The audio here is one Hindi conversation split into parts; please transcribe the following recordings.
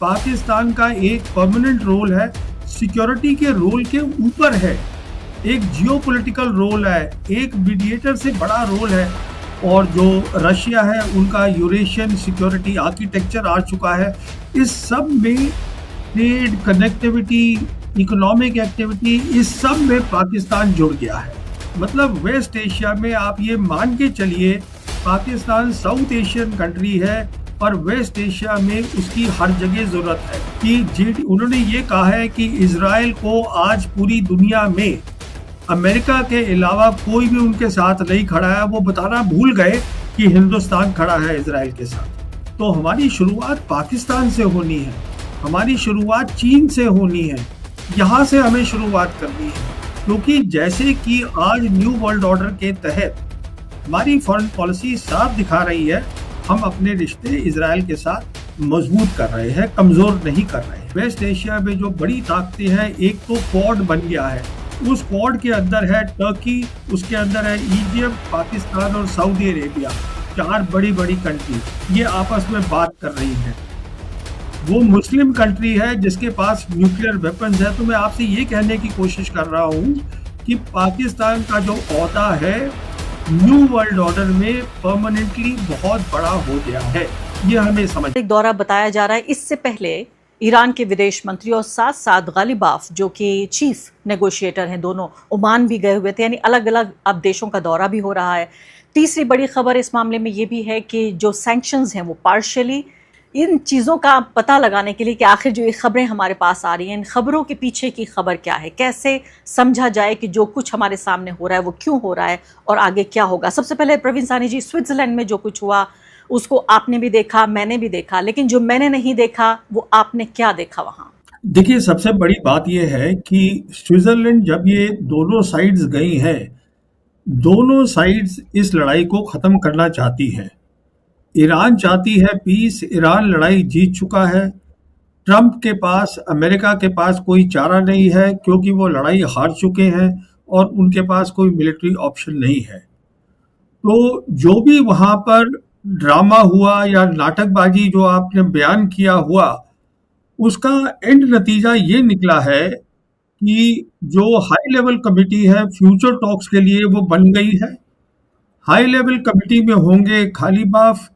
पाकिस्तान का एक परमानेंट रोल है, सिक्योरिटी के रोल के ऊपर है, एक जियोपॉलिटिकल रोल है, एक मीडिएटर से बड़ा रोल है। और जो रशिया है उनका यूरेशियन सिक्योरिटी आर्किटेक्चर आ चुका है। इस सब में ट्रेड, कनेक्टिविटी, इकोनॉमिक एक्टिविटी, इस सब में पाकिस्तान जुड़ गया है। मतलब वेस्ट एशिया में आप ये मान के चलिए, पाकिस्तान साउथ एशियन कंट्री है और वेस्ट एशिया में उसकी हर जगह जरूरत है। कि उन्होंने ये कहा है कि इजराइल को आज पूरी दुनिया में अमेरिका के अलावा कोई भी उनके साथ नहीं खड़ा है। वो बताना भूल गए कि हिंदुस्तान खड़ा है इजराइल के साथ। तो हमारी शुरुआत पाकिस्तान से होनी है, हमारी शुरुआत चीन से होनी है, यहाँ से हमें शुरुआत करनी है। क्योंकि जैसे कि आज न्यू वर्ल्ड ऑर्डर के तहत हमारी फॉरेन पॉलिसी साफ दिखा रही है, हम अपने रिश्ते इजराइल के साथ मजबूत कर रहे हैं, कमजोर नहीं कर रहे हैं। वेस्ट एशिया में जो बड़ी ताकतें हैं, एक तो क्वाड बन गया है, उस क्वाड के अंदर है टर्की, उसके अंदर है इजिप्ट, पाकिस्तान और सऊदी अरेबिया, 4 बड़ी बड़ी कंट्री ये आपस में बात कर रही हैं। वो मुस्लिम कंट्री है जिसके पास न्यूक्लियर वेपन्स है। तो मैं आपसे ये कहने की कोशिश कर रहा हूँ कि पाकिस्तान का जो ओहदा है न्यू वर्ल्ड ऑर्डर में परमानेंटली बहुत बड़ा हो गया है, ये हमें समझ। एक दौरा बताया जा रहा है, इससे पहले ईरान के विदेश मंत्री और साथ साथ गालिबाफ जो कि चीफ नेगोशिएटर हैं, दोनों ओमान भी गए हुए थे। यानी अलग अलग अब देशों का दौरा भी हो रहा है। तीसरी बड़ी खबर इस मामले में ये भी है कि जो सैंक्शंस हैं वो पार्शियली, इन चीज़ों का पता लगाने के लिए कि आखिर जो ये खबरें हमारे पास आ रही हैं, इन खबरों के पीछे की खबर क्या है, कैसे समझा जाए कि जो कुछ हमारे सामने हो रहा है वो क्यों हो रहा है और आगे क्या होगा। सबसे पहले प्रवीण साहनी जी, स्विट्जरलैंड में जो कुछ हुआ उसको आपने भी देखा, मैंने भी देखा, लेकिन जो मैंने नहीं देखा वो आपने क्या देखा वहाँ? देखिए, सबसे बड़ी बात यह है कि स्विट्जरलैंड जब ये दोनों साइड्स गई हैं, दोनों साइड्स इस लड़ाई को खत्म करना चाहती हैं। ईरान चाहती है पीस, ईरान लड़ाई जीत चुका है। ट्रंप के पास, अमेरिका के पास कोई चारा नहीं है क्योंकि वो लड़ाई हार चुके हैं और उनके पास कोई मिलिट्री ऑप्शन नहीं है। तो जो भी वहां पर ड्रामा हुआ या नाटकबाजी जो आपने बयान किया हुआ, उसका एंड नतीजा ये निकला है कि जो हाई लेवल कमेटी है फ्यूचर टॉक्स के लिए वो बन गई है। हाई लेवल कमेटी में होंगे गालिबाफ,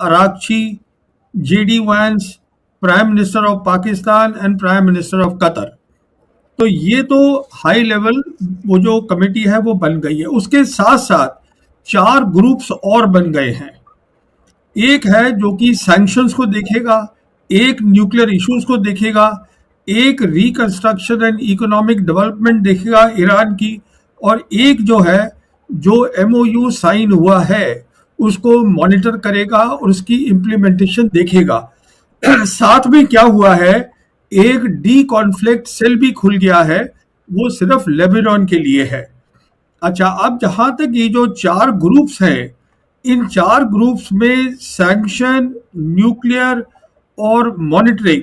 अरागची, जेडी वांस, prime minister of Pakistan and prime minister of Qatar. तो ये तो हाई लेवल वो जो कमेटी है वो बन गई है। उसके साथ साथ 4 ग्रुप्स और बन गए हैं। एक है जो कि सैंक्शंस को देखेगा, एक न्यूक्लियर इश्यूज को देखेगा, एक रिकंस्ट्रक्शन एंड इकोनॉमिक डेवलपमेंट देखेगा ईरान की, और एक जो है जो एमओयू साइन हुआ है उसको मॉनिटर करेगा और उसकी इम्प्लीमेंटेशन देखेगा। साथ में क्या हुआ है, एक डी कॉन्फ्लिक्ट सेल भी खुल गया है, वो सिर्फ लेबनान के लिए है। अच्छा, अब जहां तक ये जो 4 ग्रुप्स हैं, इन 4 ग्रुप्स में सैंक्शन, न्यूक्लियर और मॉनिटरिंग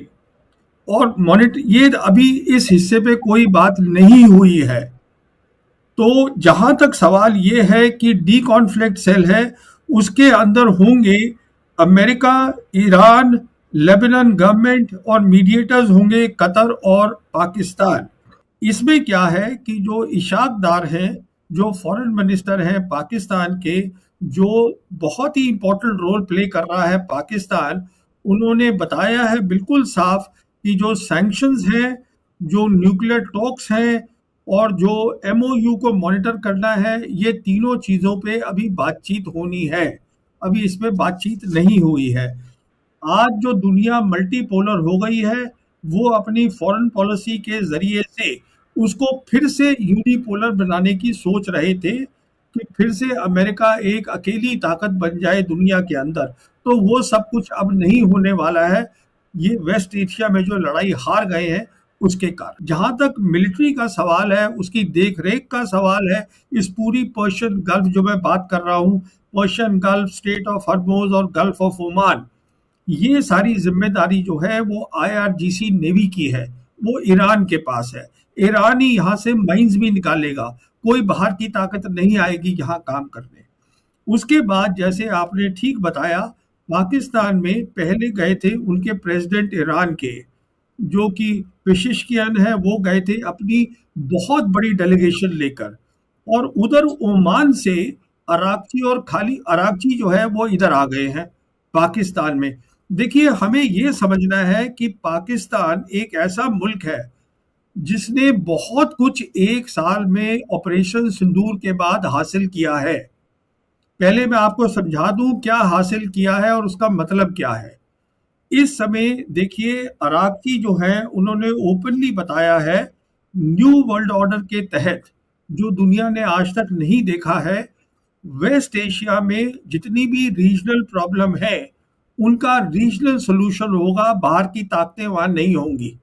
ये अभी इस हिस्से पे कोई बात नहीं हुई है। तो जहां तक सवाल ये है कि डी कॉन्फ्लिक्ट सेल है, उसके अंदर होंगे अमेरिका, ईरान, लेबनान गवर्नमेंट और मीडिएटर्स होंगे कतर और पाकिस्तान। इसमें क्या है कि जो इशाक डार हैं, जो फॉरेन मिनिस्टर हैं पाकिस्तान के, जो बहुत ही इंपॉर्टेंट रोल प्ले कर रहा है पाकिस्तान, उन्होंने बताया है बिल्कुल साफ कि जो सैंक्शंस हैं, जो न्यूक्लियर टॉक्स हैं और जो एमओयू को मॉनिटर करना है, ये तीनों चीज़ों पे अभी बातचीत होनी है। अभी इसमें बातचीत नहीं हुई है। आज जो दुनिया मल्टीपोलर हो गई है, वो अपनी फॉरेन पॉलिसी के जरिए से उसको फिर से यूनिपोलर बनाने की सोच रहे थे कि फिर से अमेरिका एक अकेली ताकत बन जाए दुनिया के अंदर। तो वो सब कुछ अब नहीं होने वाला है। ये वेस्ट एशिया में जो लड़ाई हार गए हैं उसके कारण। जहां तक मिलिट्री का सवाल है, उसकी देख रेख का सवाल है, इस पूरी पर्शियन गल्फ जो मैं बात कर रहा हूँ, Persian gulf, state of Hormuz और गल्फ ऑफ ओमान, ये सारी जिम्मेदारी जो है वो IRGC नेवी की है, वो ईरान के पास है। ईरान ही यहाँ से माइंस भी निकालेगा, कोई बाहर की ताकत नहीं आएगी यहाँ काम करने। उसके बाद जैसे आपने ठीक बताया, पाकिस्तान में पहले गए थे उनके प्रेसिडेंट ईरान के, जो कि पेशिशकियान है, वो गए थे अपनी बहुत बड़ी डेलीगेशन लेकर, और उधर ओमान से अराकची, और खाली अराकची जो है वो इधर आ गए हैं पाकिस्तान में। देखिए, हमें ये समझना है कि पाकिस्तान एक ऐसा मुल्क है जिसने बहुत कुछ एक साल में ऑपरेशन सिंदूर के बाद हासिल किया है। पहले मैं आपको समझा दूं क्या हासिल किया है और उसका मतलब क्या है। इस समय देखिए, अराकची जो है उन्होंने ओपनली बताया है, न्यू वर्ल्ड ऑर्डर के तहत, जो दुनिया ने आज तक नहीं देखा है, वेस्ट एशिया में जितनी भी रीजनल प्रॉब्लम है उनका रीजनल सोल्यूशन होगा, बाहर की ताकतें वहां नहीं होंगी।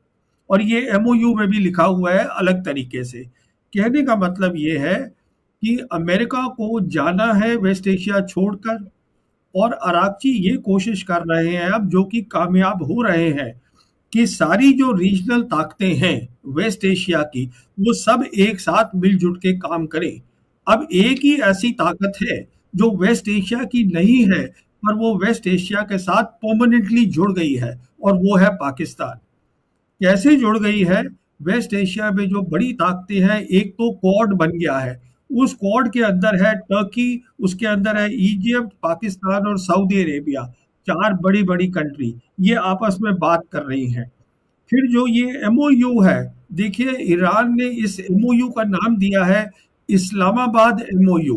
और ये एमओयू में भी लिखा हुआ है अलग तरीके से। कहने का मतलब ये है कि अमेरिका को जाना है वेस्ट एशिया छोड़कर, और अराकची ये कोशिश कर रहे हैं अब, जो कि कामयाब हो रहे हैं, कि सारी जो रीजनल ताकतें हैं वेस्ट एशिया की, वो सब एक साथ मिलजुल के काम करें। अब एक ही ऐसी ताकत है जो वेस्ट एशिया की नहीं है, पर वो वेस्ट एशिया के साथ परमानेंटली जुड़ गई है, और वो है पाकिस्तान। कैसे जुड़ गई है? वेस्ट एशिया में जो बड़ी ताकतें हैं, एक तो क्वाड बन गया है, उस क्वाड के अंदर है टर्की, उसके अंदर है इजिप्ट, पाकिस्तान और सऊदी अरेबिया, चार बड़ी बड़ी कंट्री ये आपस में बात कर रही हैं। फिर जो ये एमओयू है, देखिए ईरान ने इस एमओयू का नाम दिया है इस्लामाबाद एमओयू,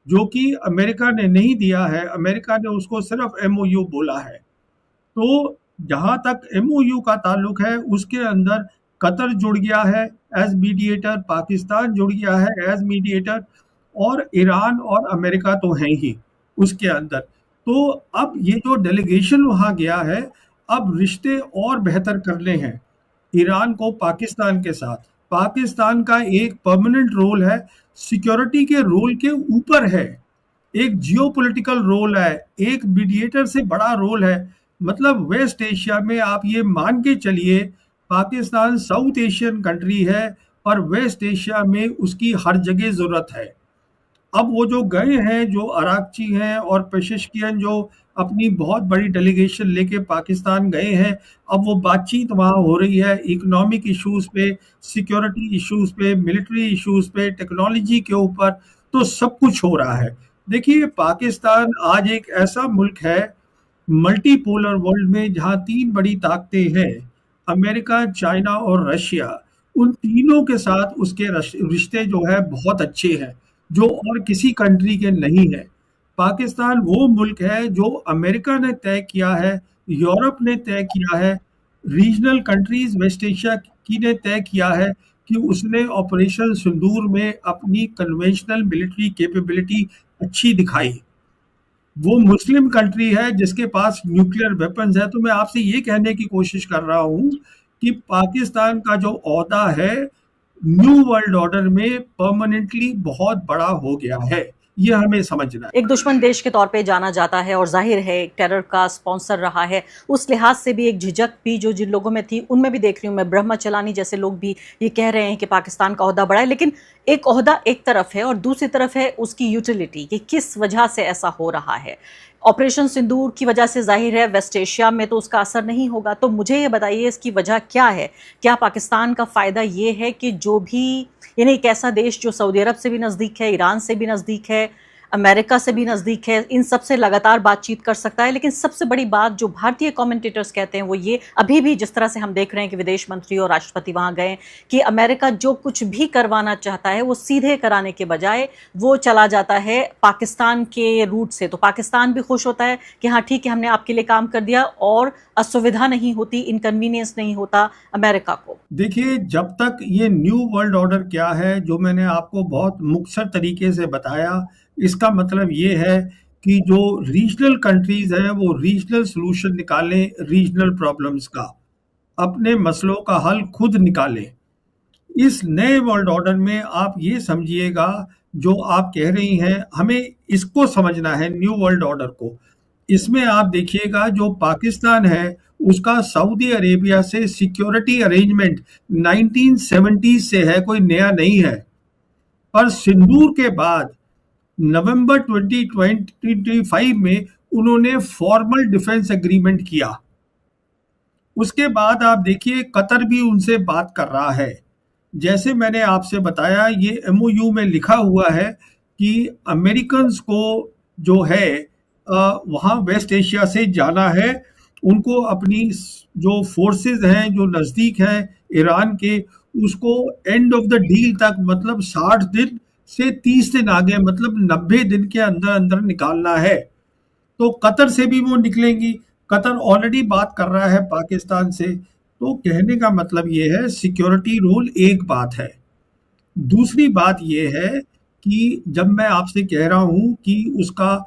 जो कि अमेरिका ने नहीं दिया है, अमेरिका ने उसको सिर्फ एमओयू बोला है। तो जहां तक एमओयू का ताल्लुक है, उसके अंदर कतर जुड़ गया है एज मीडिएटर, पाकिस्तान जुड़ गया है एज मीडिएटर, और ईरान और अमेरिका तो है ही उसके अंदर। तो अब ये जो डेलीगेशन वहां गया है, अब रिश्ते और बेहतर करने हैं ईरान को पाकिस्तान के साथ। पाकिस्तान का एक परमानेंट रोल है, सिक्योरिटी के रोल के ऊपर है, एक जियोपॉलिटिकल रोल है, एक मीडिएटर से बड़ा रोल है। मतलब वेस्ट एशिया में आप ये मान के चलिए, पाकिस्तान साउथ एशियन कंट्री है, पर वेस्ट एशिया में उसकी हर जगह जरूरत है। अब वो जो गए हैं, जो अराकची हैं और पेशिशकियन, जो अपनी बहुत बड़ी डेलीगेशन लेके पाकिस्तान गए हैं, अब वो बातचीत वहाँ हो रही है इकोनॉमिक इश्यूज पे, सिक्योरिटी इश्यूज पे, मिलिट्री इश्यूज पे, टेक्नोलॉजी के ऊपर, तो सब कुछ हो रहा है। देखिए, पाकिस्तान आज एक ऐसा मुल्क है मल्टीपोलर वर्ल्ड में, जहाँ तीन बड़ी ताकतें हैं, अमेरिका, चाइना और रशिया, उन तीनों के साथ उसके रिश्ते जो है बहुत अच्छे हैं, जो और किसी कंट्री के नहीं है। पाकिस्तान वो मुल्क है जो अमेरिका ने तय किया है, यूरोप ने तय किया है, रीजनल कंट्रीज वेस्ट एशिया की ने तय किया है कि उसने ऑपरेशन सिंदूर में अपनी कन्वेंशनल मिलिट्री कैपेबिलिटी अच्छी दिखाई। वो मुस्लिम कंट्री है जिसके पास न्यूक्लियर वेपन्स है। तो मैं आपसे ये कहने की कोशिश कर रहा हूँ कि पाकिस्तान का जो ओहदा है न्यू वर्ल्ड ऑर्डर में परमानेंटली बहुत बड़ा हो गया है, ये हमें समझना है। एक दुश्मन देश के तौर पे जाना जाता है और जाहिर है एक टेरर का स्पॉन्सर रहा है, उस लिहाज से भी एक झिझक भी जो जिन लोगों में थी उनमें भी देख रही हूँ मैं। ब्रह्मा चलानी जैसे लोग भी ये कह रहे हैं कि पाकिस्तान का ओहदा बड़ा है, लेकिन एक ओहदा एक तरफ है और दूसरी तरफ है उसकी यूटिलिटी, कि किस वजह से ऐसा हो रहा है। ऑपरेशन सिंदूर की वजह से जाहिर है वेस्ट एशिया में तो उसका असर नहीं होगा, तो मुझे ये बताइए इसकी वजह क्या है? क्या पाकिस्तान का फ़ायदा ये है कि जो भी, यानी एक ऐसा देश जो सऊदी अरब से भी नज़दीक है, ईरान से भी नज़दीक है, अमेरिका से भी नज़दीक है, इन सब से लगातार बातचीत कर सकता है। लेकिन सबसे बड़ी बात जो भारतीय कमेंटेटर्स कहते हैं वो ये, अभी भी जिस तरह से हम देख रहे हैं कि विदेश मंत्री और राष्ट्रपति वहाँ गए, कि अमेरिका जो कुछ भी करवाना चाहता है वो सीधे कराने के बजाय वो चला जाता है पाकिस्तान के रूट से। तो पाकिस्तान भी खुश होता है कि हाँ ठीक है, हमने आपके लिए काम कर दिया, और असुविधा नहीं होती, इनकन्वीनियंस नहीं होता अमेरिका को। देखिए, जब तक ये न्यू वर्ल्ड ऑर्डर क्या है, जो मैंने आपको बहुत मुख्तसर तरीके से बताया, इसका मतलब ये है कि जो रीजनल कंट्रीज हैं वो रीजनल सॉल्यूशन निकालें रीजनल प्रॉब्लम्स का, अपने मसलों का हल खुद निकालें। इस नए वर्ल्ड ऑर्डर में आप ये समझिएगा, जो आप कह रही हैं, हमें इसको समझना है न्यू वर्ल्ड ऑर्डर को। इसमें आप देखिएगा, जो पाकिस्तान है उसका सऊदी अरेबिया से सिक्योरिटी अरेंजमेंट 1970 से है, कोई नया नहीं है। पर सिंदूर के बाद नवंबर 2025 में उन्होंने फॉर्मल डिफेंस एग्रीमेंट किया। उसके बाद आप देखिए कतर भी उनसे बात कर रहा है। जैसे मैंने आपसे बताया, ये एमओयू में लिखा हुआ है कि अमेरिकन्स को जो है वहाँ वेस्ट एशिया से जाना है। उनको अपनी जो फोर्सेस हैं जो नज़दीक हैं ईरान के, उसको एंड ऑफ द डील तक, मतलब 60 दिन से 30 दिन आगे, मतलब 90 दिन के अंदर अंदर निकालना है। तो कतर से भी वो निकलेंगी। कतर ऑलरेडी बात कर रहा है पाकिस्तान से। तो कहने का मतलब ये है, सिक्योरिटी रोल एक बात है। दूसरी बात ये है कि जब मैं आपसे कह रहा हूं कि उसका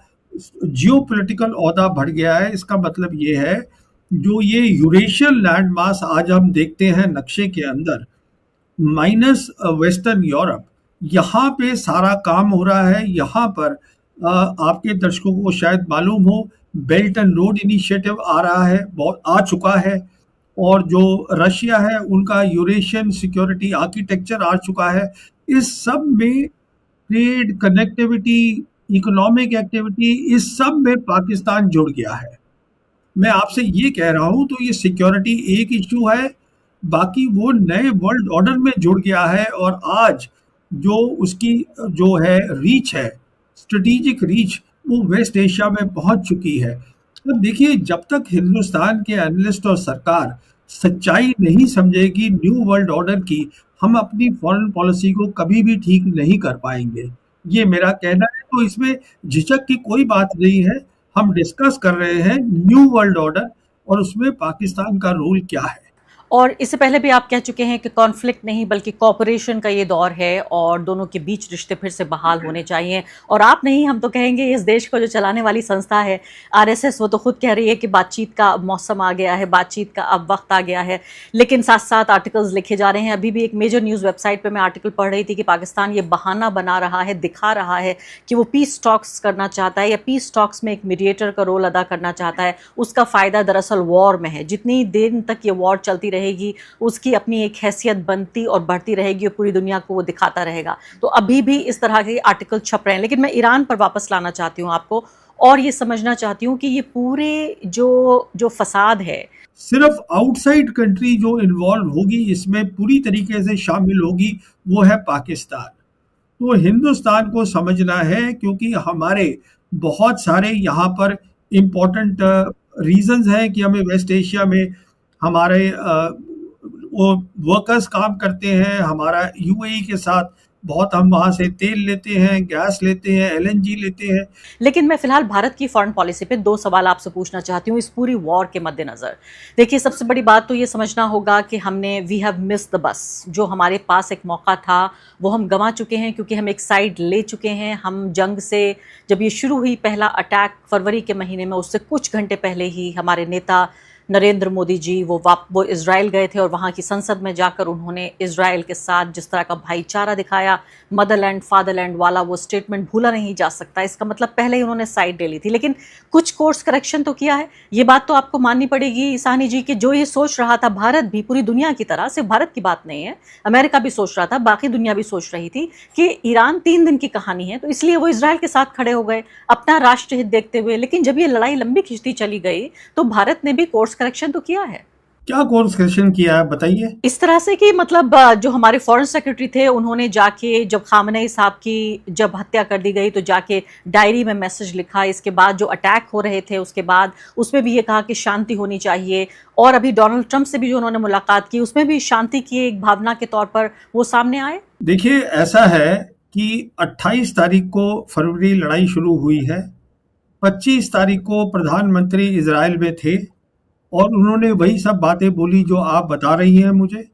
जियोपॉलिटिकल ओहदा बढ़ गया है, इसका मतलब ये है जो ये यूरेशियन लैंड मास आज हम देखते हैं नक्शे के अंदर, माइनस वेस्टर्न यूरोप, यहाँ पे सारा काम हो रहा है। यहाँ पर आपके दर्शकों को शायद मालूम हो, बेल्ट एंड रोड इनिशिएटिव आ रहा है, बहुत आ चुका है। और जो रशिया है उनका यूरेशियन सिक्योरिटी आर्किटेक्चर आ चुका है। इस सब में ट्रेड, कनेक्टिविटी, इकोनॉमिक एक्टिविटी, इस सब में पाकिस्तान जुड़ गया है। मैं आपसे ये कह रहा हूं, तो ये सिक्योरिटी एक इश्यू है, बाकी वो नए वर्ल्ड ऑर्डर में जुड़ गया है। और आज जो उसकी जो है रीच है, स्ट्रेटेजिक रीच, वो वेस्ट एशिया में पहुंच चुकी है। तो देखिए, जब तक हिंदुस्तान के एनालिस्ट और सरकार सच्चाई नहीं समझेगी न्यू वर्ल्ड ऑर्डर की, हम अपनी फॉरेन पॉलिसी को कभी भी ठीक नहीं कर पाएंगे। ये मेरा कहना है। तो इसमें झिझक की कोई बात नहीं है। हम डिस्कस कर रहे हैं न्यू वर्ल्ड ऑर्डर और उसमें पाकिस्तान का रोल क्या है। और इससे पहले भी आप कह चुके हैं कि कॉन्फ्लिक्ट नहीं बल्कि कॉपरेशन का ये दौर है और दोनों के बीच रिश्ते फिर से बहाल होने चाहिए। और आप नहीं, हम तो कहेंगे इस देश को जो चलाने वाली संस्था है आरएसएस, वो तो खुद कह रही है कि बातचीत का मौसम आ गया है, बातचीत का अब वक्त आ गया है। लेकिन साथ साथ आर्टिकल्स लिखे जा रहे हैं। अभी भी एक मेजर न्यूज़ वेबसाइट पर मैं आर्टिकल पढ़ रही थी कि पाकिस्तान ये बहाना बना रहा है, दिखा रहा है कि वो पीस टॉक्स करना चाहता है या पीस टॉक्स में एक मीडिएटर का रोल अदा करना चाहता है। उसका फ़ायदा दरअसल वॉर में है। जितनी देर तक ये वॉर चलती रहेगी उसकी अपनी एक हैसियत बनती और बढ़ती रहेगी और पूरी दुनिया को वो दिखाता रहेगा। तो अभी भी इस तरह के आर्टिकल छप रहे हैं। लेकिन मैं ईरान पर वापस लाना चाहती हूँ आपको और ये समझना चाहती हूँ कि ये पूरे जो फसाद है, सिर्फ आउटसाइड कंट्री जो इन्वॉल्व होगी इसमें पूरी तरीके से शामिल होगी, वो है पाकिस्तान। तो हिंदुस्तान को समझना है, क्योंकि हमारे बहुत सारे यहाँ पर इम्पोर्टेंट रीजंस हैं कि हमें वेस्ट एशिया में हमारे वो वर्कर्स काम करते हैं। हमारा यूएई के साथ बहुत, हम वहाँ से तेल लेते हैं, गैस लेते हैं, एलएनजी लेते हैं। लेकिन मैं फिलहाल भारत की फॉरेन पॉलिसी पे 2 सवाल आपसे पूछना चाहती हूँ इस पूरी वॉर के मद्देनजर। देखिए, सबसे बड़ी बात तो ये समझना होगा कि हमने we have missed the bus. जो हमारे पास एक मौका था वो हम गंवा चुके हैं, क्योंकि हम एक साइड ले चुके हैं। हम जंग से, जब ये शुरू हुई पहला अटैक फरवरी के महीने में, उससे कुछ घंटे पहले ही हमारे नेता नरेंद्र मोदी जी वो इजराइल गए थे और वहाँ की संसद में जाकर उन्होंने इजराइल के साथ जिस तरह का भाईचारा दिखाया, मदरलैंड फादरलैंड वाला वो स्टेटमेंट भूला नहीं जा सकता। इसका मतलब पहले ही उन्होंने साइड ले ली थी। लेकिन कुछ कोर्स करेक्शन तो किया है। ये बात तो आपको माननी पड़ेगी साहनी जी कि जो ये सोच रहा था, भारत भी पूरी दुनिया की तरह, सिर्फ भारत की बात नहीं है, अमेरिका भी सोच रहा था, बाकी दुनिया भी सोच रही थी कि ईरान 3 दिन की कहानी है, तो इसलिए वो इजराइल के साथ खड़े हो गए अपना राष्ट्रहित देखते हुए। लेकिन जब ये लड़ाई लंबी खिंचती चली गई तो भारत ने भी कोर्स करेक्शन तो किया है। क्या कोर्स करेक्शन किया है बताइए। इस तरह से कि मतलब जो हमारे फॉरेन सेक्रेटरी थे उन्होंने जाके, जब खामनेई साहब की जब हत्या कर दी गई तो जाके डायरी में मैसेज लिखा। इसके बाद जो अटैक हो रहे थे उसके बाद उसमें भी ये कहा कि शांति होनी चाहिए। और अभी डोनाल्ड ट्रंप से भी जो उन्होंने मुलाकात की उसमें भी शांति की एक भावना के तौर पर वो सामने आए। देखिए, ऐसा है कि 28 तारीख को फरवरी लड़ाई शुरू हुई है। 25 तारीख को प्रधानमंत्री इजराइल में थे और उन्होंने वही सब बातें बोली जो आप बता रही हैं मुझे।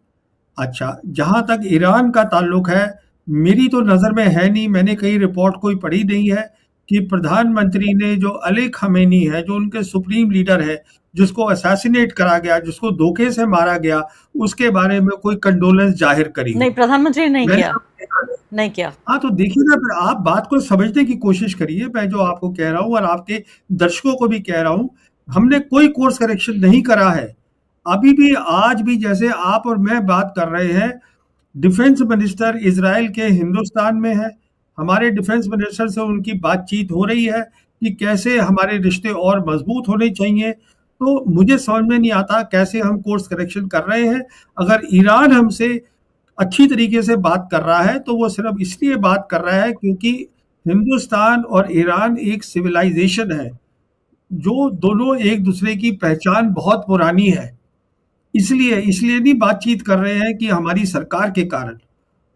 अच्छा, जहाँ तक ईरान का ताल्लुक है, मेरी तो नज़र में है नहीं, मैंने कहीं रिपोर्ट कोई पढ़ी नहीं है कि प्रधानमंत्री ने जो अली खमेनी है, जो उनके सुप्रीम लीडर है, जिसको असैसिनेट करा गया, जिसको धोखे से मारा गया, उसके बारे में कोई कंडोलेंस जाहिर करी। नहीं, प्रधानमंत्री ने नहीं किया। हाँ, तो देखिए ना, फिर आप बात को समझने की कोशिश करिए। मैं जो आपको कह रहा हूँ और आपके दर्शकों को भी कह रहा हूँ, हमने कोई कोर्स करेक्शन नहीं करा है। अभी भी, आज भी जैसे आप और मैं बात कर रहे हैं, डिफेंस मिनिस्टर इजराइल के हिंदुस्तान में है। हमारे डिफेंस मिनिस्टर से उनकी बातचीत हो रही है कि कैसे हमारे रिश्ते और मजबूत होने चाहिए। तो मुझे समझ में नहीं आता कैसे हम कोर्स करेक्शन कर रहे हैं। अगर ईरान हमसे अच्छी तरीके से बात कर रहा है तो वो सिर्फ इसलिए बात कर रहा है क्योंकि हिंदुस्तान और ईरान एक सिविलाइजेशन है, जो दोनों एक दूसरे की पहचान बहुत पुरानी है। इसलिए इसलिए नहीं बातचीत कर रहे हैं कि हमारी सरकार के कारण,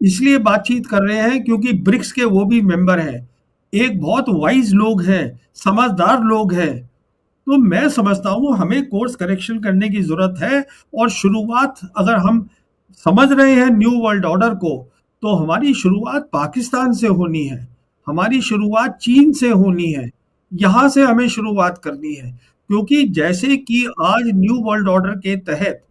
इसलिए बातचीत कर रहे हैं क्योंकि ब्रिक्स के वो भी मेंबर हैं, एक बहुत वाइज लोग हैं, समझदार लोग हैं। तो मैं समझता हूँ हमें कोर्स करेक्शन करने की जरूरत है। और शुरुआत अगर हम समझ रहे हैं न्यू वर्ल्ड ऑर्डर को, तो हमारी शुरुआत पाकिस्तान से होनी है, हमारी शुरुआत चीन से होनी है, यहाँ से हमें शुरुआत करनी है। क्योंकि जैसे कि आज न्यू वर्ल्ड ऑर्डर के तहत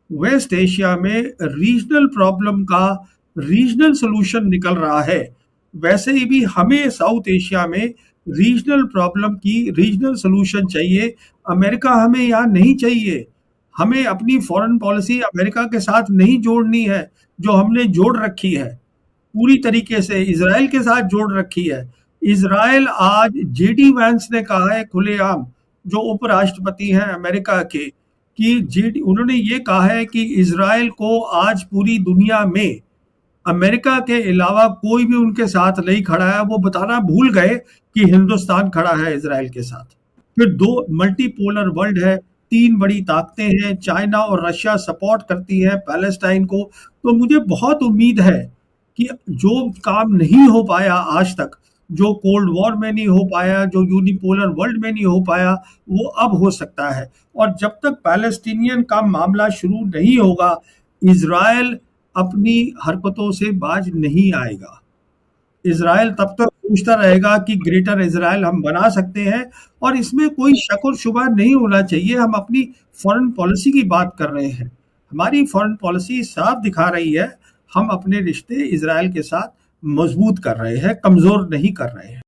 वेस्ट एशिया में रीजनल प्रॉब्लम का रीजनल सॉल्यूशन निकल रहा है, वैसे ही भी हमें साउथ एशिया में रीजनल प्रॉब्लम की रीजनल सॉल्यूशन चाहिए। अमेरिका हमें यहाँ नहीं चाहिए। हमें अपनी फॉरेन पॉलिसी अमेरिका के साथ नहीं जोड़नी है, जो हमने जोड़ रखी है पूरी तरीके से इजराइल के साथ जोड़ रखी है। इजराइल आज जेडी वैंस ने कहा है खुलेआम, जो उपराष्ट्रपति हैं अमेरिका के, कि जेडी उन्होंने ये कहा है कि इजराइल को आज पूरी दुनिया में अमेरिका के अलावा कोई भी उनके साथ नहीं खड़ा है। वो बताना भूल गए कि हिंदुस्तान खड़ा है इजराइल के साथ। फिर दो मल्टीपोलर वर्ल्ड है, तीन बड़ी ताकतें हैं, चाइना और रशिया सपोर्ट करती है पैलेस्टाइन को। तो मुझे बहुत उम्मीद है कि जो काम नहीं हो पाया आज तक, जो कोल्ड वॉर में नहीं हो पाया, जो यूनिपोलर वर्ल्ड में नहीं हो पाया, वो अब हो सकता है। और जब तक पैलेस्टीनियन का मामला शुरू नहीं होगा, इजराइल अपनी हरकतों से बाज नहीं आएगा। इजराइल तब तक सोचता रहेगा कि ग्रेटर इजराइल हम बना सकते हैं, और इसमें कोई शक और शुबा नहीं होना चाहिए। हम अपनी फॉरेन पॉलिसी की बात कर रहे हैं, हमारी फॉरेन पॉलिसी साफ दिखा रही है हम अपने रिश्ते इजराइल के साथ मजबूत कर रहे हैं, कमजोर नहीं कर रहे हैं।